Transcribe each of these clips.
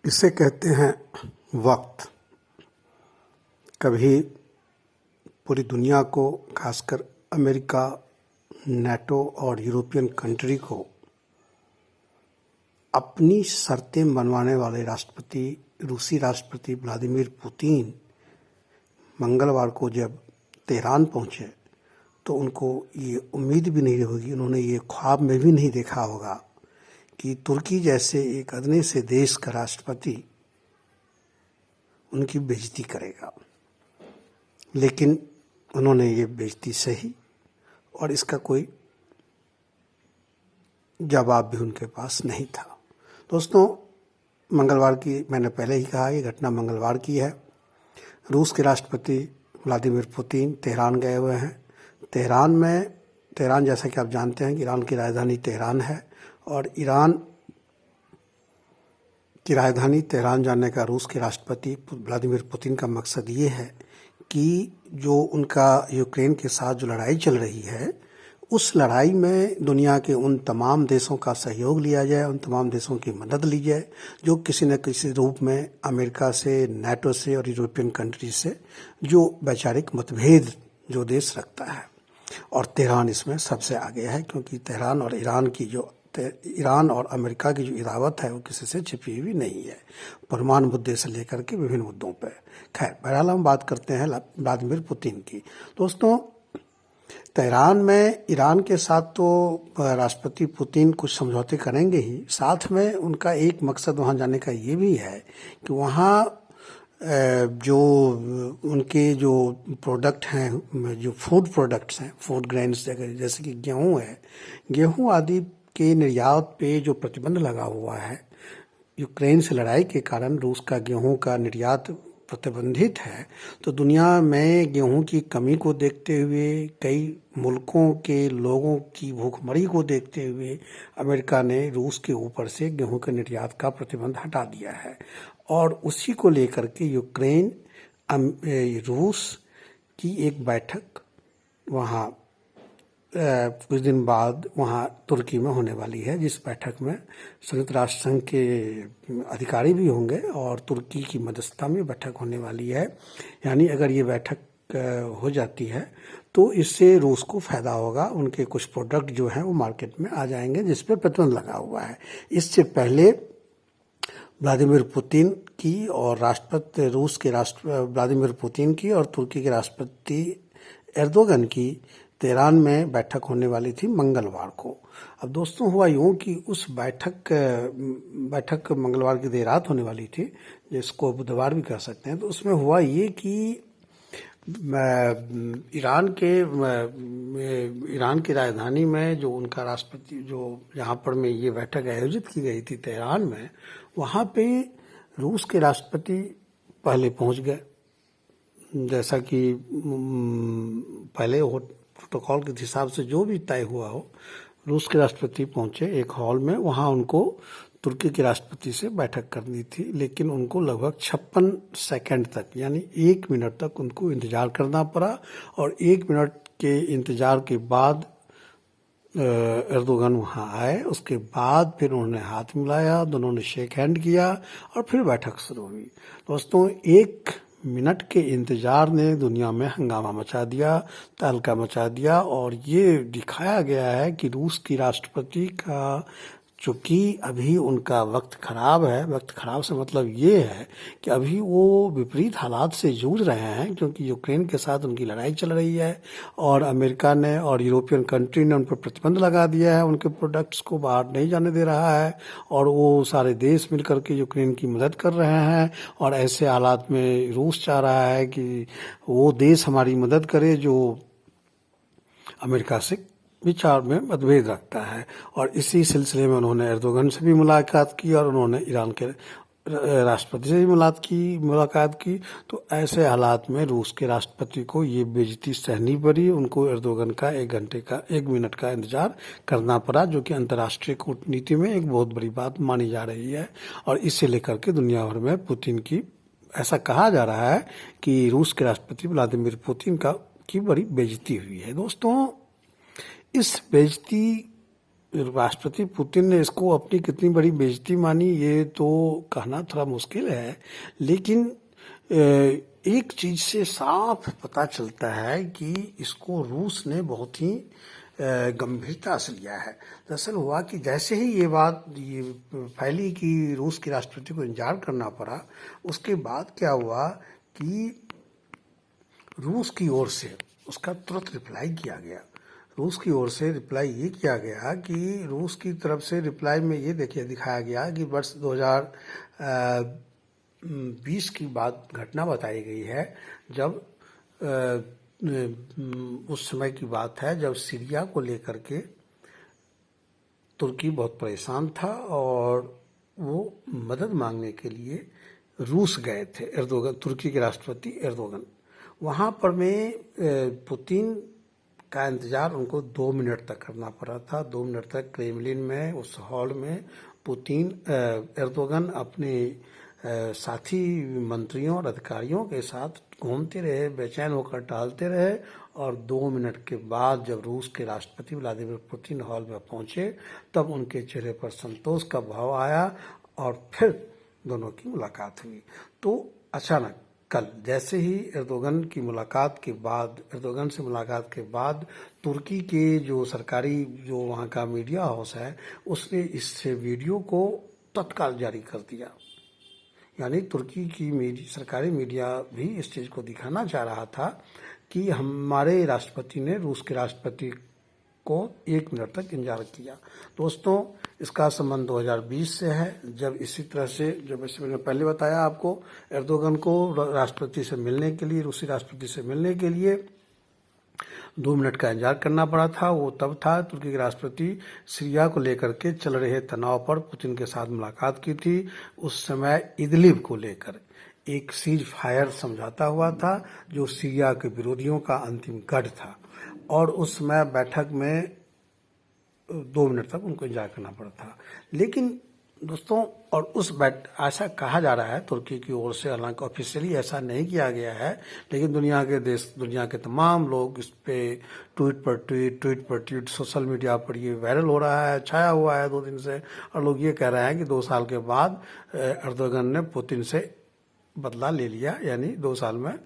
इसे कहते हैं वक्त। कभी पूरी दुनिया को, खासकर अमेरिका, नेटो और यूरोपियन कंट्री को अपनी शर्तें मनवाने वाले राष्ट्रपति, रूसी राष्ट्रपति व्लादिमीर पुतिन मंगलवार को जब तेहरान पहुंचे तो उनको ये उम्मीद भी नहीं होगी, उन्होंने ये ख्वाब में भी नहीं देखा होगा कि तुर्की जैसे एक अदने से देश का राष्ट्रपति उनकी बेइज्जती करेगा। लेकिन उन्होंने ये बेइज्जती सही और इसका कोई जवाब भी उनके पास नहीं था। दोस्तों, मंगलवार की, मैंने पहले ही कहा, ये घटना मंगलवार की है। रूस के राष्ट्रपति व्लादिमीर पुतिन तेहरान गए हुए हैं। तेहरान जैसा कि आप जानते हैं कि ईरान की राजधानी तेहरान है और ईरान की राजधानी तेहरान जाने का रूस के राष्ट्रपति व्लादिमीर पुतिन का मकसद ये है कि जो उनका यूक्रेन के साथ जो लड़ाई चल रही है, उस लड़ाई में दुनिया के उन तमाम देशों का सहयोग लिया जाए, उन तमाम देशों की मदद ली जाए जो किसी न किसी रूप में अमेरिका से, नेटो से और यूरोपियन कंट्री से जो वैचारिक मतभेद जो देश रखता है। और तेहरान इसमें सबसे आगे है, क्योंकि तेहरान और ईरान और अमेरिका की जो इदावत है वो किसी से छिपी हुई नहीं है, परमाणु मुद्दे से लेकर के विभिन्न मुद्दों पर। खैर, बहरहाल हम बात करते हैं व्लादिमीर पुतिन की। दोस्तों, तेहरान में ईरान के साथ तो राष्ट्रपति पुतिन कुछ समझौते करेंगे ही, साथ में उनका एक मकसद वहाँ जाने का ये भी है कि वहाँ जो उनके जो प्रोडक्ट हैं, जो फूड प्रोडक्ट्स हैं, फूड ग्रेन्स जैसे कि गेहूँ है, गेहूँ आदि के निर्यात पे जो प्रतिबंध लगा हुआ है, यूक्रेन से लड़ाई के कारण रूस का गेहूं का निर्यात प्रतिबंधित है। तो दुनिया में गेहूं की कमी को देखते हुए, कई मुल्कों के लोगों की भूखमरी को देखते हुए अमेरिका ने रूस के ऊपर से गेहूं के निर्यात का प्रतिबंध हटा दिया है। और उसी को लेकर के यूक्रेन रूस की एक बैठक वहाँ कुछ दिन बाद वहाँ तुर्की में होने वाली है, जिस बैठक में संयुक्त राष्ट्र संघ के अधिकारी भी होंगे और तुर्की की मध्यस्थता में बैठक होने वाली है। यानी अगर ये बैठक हो जाती है तो इससे रूस को फ़ायदा होगा, उनके कुछ प्रोडक्ट जो हैं वो मार्केट में आ जाएंगे जिस पर प्रतिबंध लगा हुआ है। इससे पहले व्लादिमीर पुतिन की और रूस के व्लादिमीर पुतिन की और तुर्की के राष्ट्रपति एर्दोगन की तेहरान में बैठक होने वाली थी मंगलवार को। अब दोस्तों, हुआ यूँ कि उस बैठक मंगलवार की देर रात होने वाली थी, जिसको बुधवार भी कह सकते हैं। तो उसमें हुआ ये कि ईरान की राजधानी में जो उनका राष्ट्रपति, जो जहाँ पर में ये बैठक आयोजित की गई थी तेहरान में, वहाँ पे रूस के राष्ट्रपति पहले पहुँच गए। जैसा कि पहले प्रोटोकॉल के हिसाब से जो भी तय हुआ हो, रूस के राष्ट्रपति पहुंचे एक हॉल में, वहां उनको तुर्की के राष्ट्रपति से बैठक करनी थी। लेकिन उनको लगभग 56 सेकंड तक, यानी 1 मिनट तक उनको इंतजार करना पड़ा। और 1 मिनट के इंतजार के बाद एर्दोगन वहाँ आए। उसके बाद फिर उन्होंने हाथ मिलाया, दोनों ने शेक हैंड किया और फिर बैठक शुरू हुई। दोस्तों, 1 मिनट के इंतजार ने दुनिया में हंगामा मचा दिया, तहलका मचा दिया। और ये दिखाया गया है कि रूस की राष्ट्रपति का, चूँकि अभी उनका वक्त खराब है, वक्त खराब से मतलब ये है कि अभी वो विपरीत हालात से जूझ रहे हैं, क्योंकि यूक्रेन के साथ उनकी लड़ाई चल रही है और अमेरिका ने और यूरोपियन कंट्री ने उन पर प्रतिबंध लगा दिया है, उनके प्रोडक्ट्स को बाहर नहीं जाने दे रहा है। और वो सारे देश मिलकर के यूक्रेन की मदद कर रहे हैं। और ऐसे हालात में रूस चाह रहा है कि वो देश हमारी मदद करे जो अमेरिका से विचार में मतभेद रखता है। और इसी सिलसिले में उन्होंने एर्दोगन से भी मुलाकात की और उन्होंने ईरान के राष्ट्रपति से भी मुलाकात की। तो ऐसे हालात में रूस के राष्ट्रपति को ये बेइज्जती सहनी पड़ी। उनको एर्दोगन का 1 मिनट का इंतजार करना पड़ा, जो कि अंतर्राष्ट्रीय कूटनीति में एक बहुत बड़ी बात मानी जा रही है। और इसे लेकर के दुनिया भर में पुतिन की, ऐसा कहा जा रहा है कि रूस के राष्ट्रपति व्लादिमीर पुतिन की बड़ी बेइज्जती हुई है। दोस्तों, इस बेइज्जती राष्ट्रपति पुतिन ने इसको अपनी कितनी बड़ी बेइज्जती मानी ये तो कहना थोड़ा मुश्किल है, लेकिन एक चीज से साफ पता चलता है कि इसको रूस ने बहुत ही गंभीरता से लिया है। दरअसल हुआ कि जैसे ही ये फैली कि रूस के राष्ट्रपति को इंतजार करना पड़ा, उसके बाद क्या हुआ कि रूस की ओर से उसका तुरंत रिप्लाई किया गया। रूस की ओर से रिप्लाई ये किया गया कि रूस की तरफ से रिप्लाई में ये दिखाया गया कि वर्ष 2020 की बात घटना बताई गई है, जब उस समय की बात है जब सीरिया को लेकर के तुर्की बहुत परेशान था और वो मदद मांगने के लिए रूस गए थे। एर्दोगन, तुर्की के राष्ट्रपति एर्दोगन, वहाँ पर में पुतिन का इंतजार उनको 2 मिनट तक करना पड़ा था। 2 मिनट तक क्रेमलिन में उस हॉल में पुतिन एर्दोगन अपने साथी मंत्रियों और अधिकारियों के साथ घूमते रहे, बेचैन होकर टहलते रहे, और 2 मिनट के बाद जब रूस के राष्ट्रपति व्लादिमीर पुतिन हॉल में पहुंचे तब उनके चेहरे पर संतोष का भाव आया और फिर दोनों की मुलाकात हुई। तो अचानक कल जैसे ही एर्दोगन से मुलाकात के बाद तुर्की के जो सरकारी जो वहाँ का मीडिया हाउस है उसने इस वीडियो को तत्काल जारी कर दिया। यानी तुर्की की सरकारी मीडिया भी इस चीज़ को दिखाना चाह रहा था कि हमारे राष्ट्रपति ने रूस के राष्ट्रपति को 1 मिनट तक इंतजार किया। दोस्तों, इसका संबंध 2020 से है, जब इसी तरह से, जब जैसे मैंने पहले बताया आपको, एर्दोगन को राष्ट्रपति से मिलने के लिए, रूसी राष्ट्रपति से मिलने के लिए 2 मिनट का इंतजार करना पड़ा था। वो तब था तुर्की के राष्ट्रपति सीरिया को लेकर के चल रहे तनाव पर पुतिन के साथ मुलाकात की थी। उस समय इदलिब को लेकर एक सीज फायर समझौता हुआ था जो सीरिया के विरोधियों का अंतिम गढ़ था, और उस समय बैठक में 2 मिनट तक उनको इंतजार करना पड़ा था। लेकिन दोस्तों, और ऐसा कहा जा रहा है तुर्की की ओर से, हालांकि ऑफिशियली ऐसा नहीं किया गया है, लेकिन दुनिया के तमाम लोग इस पे ट्वीट पर ट्वीट सोशल मीडिया पर ये वायरल हो रहा है, छाया हुआ है 2 दिन से, और लोग ये कह रहे हैं कि 2 साल के बाद एर्दोगन ने पुतिन से बदला ले लिया, यानी 2 साल में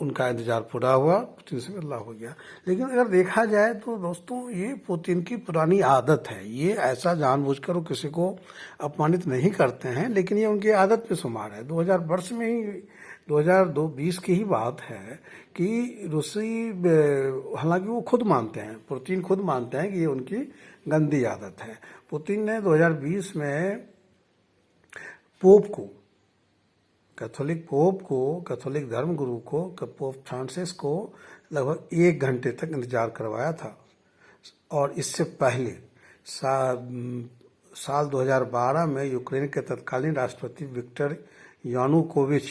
उनका इंतजार पूरा हुआ, पुतिन से बदला हो गया। लेकिन अगर देखा जाए तो दोस्तों, ये पुतिन की पुरानी आदत है। ये ऐसा जानबूझकर वो किसी को अपमानित नहीं करते हैं, लेकिन ये उनकी आदत पे शुमार है। 2000 वर्ष में ही 2020 की ही बात है कि रूसी, हालांकि वो खुद मानते हैं, पुतिन खुद मानते हैं कि ये उनकी गंदी आदत है। पुतिन ने 2020 में पोप को, कैथोलिक धर्मगुरु को, पोप फ्रांसिस को लगभग 1 घंटे तक इंतजार करवाया था। और इससे पहले साल 2012 में यूक्रेन के तत्कालीन राष्ट्रपति विक्टर यानुकोविच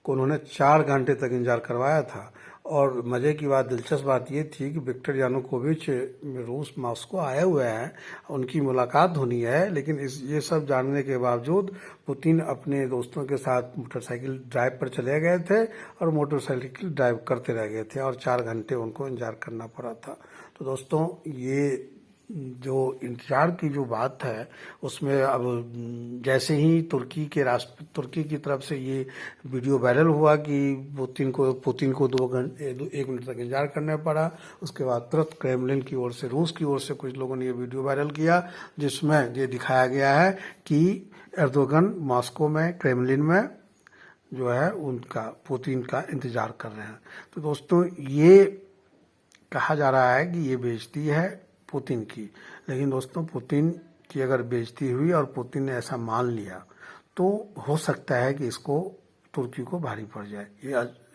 को उन्होंने 4 घंटे तक इंतजार करवाया था। और मजे की बात, दिलचस्प बात ये थी कि विक्टर यानुकोविच रूस मॉस्को आए हुए हैं, उनकी मुलाकात होनी है, लेकिन ये सब जानने के बावजूद पुतिन अपने दोस्तों के साथ मोटरसाइकिल ड्राइव पर चले गए थे और मोटरसाइकिल ड्राइव करते रह गए थे, और 4 घंटे उनको इंतजार करना पड़ा था। तो दोस्तों, ये जो इंतजार की जो बात है उसमें अब जैसे ही तुर्की की तरफ से ये वीडियो वायरल हुआ कि पुतिन को 1 मिनट तक इंतजार करना पड़ा, उसके बाद तुरंत क्रेमलिन की ओर से, रूस की ओर से कुछ लोगों ने ये वीडियो वायरल किया जिसमें ये दिखाया गया है कि एर्दोगन मॉस्को में, क्रेमलिन में जो है उनका, पुतिन का इंतजार कर रहे हैं। तो दोस्तों, ये कहा जा रहा है कि ये बेइज्जती है पुतिन की, लेकिन दोस्तों, पुतिन की अगर बेइज्जती हुई और पुतिन ने ऐसा मान लिया तो हो सकता है कि इसको, तुर्की को भारी पड़ जाए।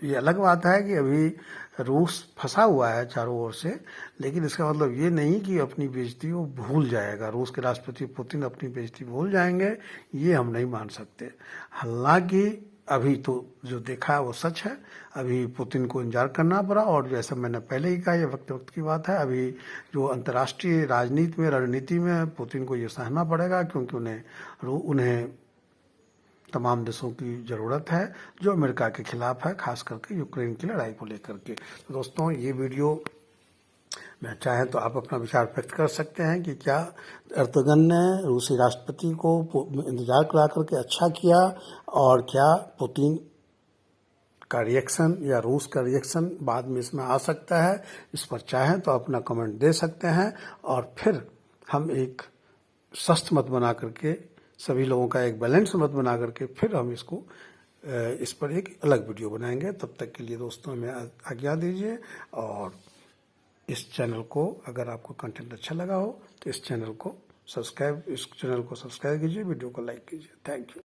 ये अलग बात है कि अभी रूस फंसा हुआ है चारों ओर से, लेकिन इसका मतलब ये नहीं कि अपनी बेइज्जती वो भूल जाएगा। रूस के राष्ट्रपति पुतिन अपनी बेइज्जती भूल जाएंगे, ये हम नहीं मान सकते। हालांकि अभी तो जो देखा है वो सच है, अभी पुतिन को इंतजार करना पड़ा, और जैसा मैंने पहले ही कहा, ये वक्त की बात है। अभी जो अंतर्राष्ट्रीय रणनीति में पुतिन को ये सहना पड़ेगा, क्योंकि उन्हें तमाम देशों की ज़रूरत है जो अमेरिका के खिलाफ है, खास करके यूक्रेन की लड़ाई को लेकर के। तो दोस्तों, ये वीडियो मैं चाहें तो आप अपना विचार व्यक्त कर सकते हैं कि क्या एर्दोगन ने रूसी राष्ट्रपति को इंतजार करा करके अच्छा किया, और क्या पुतिन का रिएक्शन या रूस का रिएक्शन बाद में इसमें आ सकता है। इस पर चाहें तो अपना कमेंट दे सकते हैं, और फिर हम एक स्वस्थ मत बना करके, सभी लोगों का एक बैलेंस मत बना करके, फिर हम इसको इस पर एक अलग वीडियो बनाएंगे। तब तक के लिए दोस्तों हमें आज्ञा दीजिए, और इस चैनल को, अगर आपको कंटेंट अच्छा लगा हो तो इस चैनल को सब्सक्राइब कीजिए, वीडियो को लाइक कीजिए। Thank you.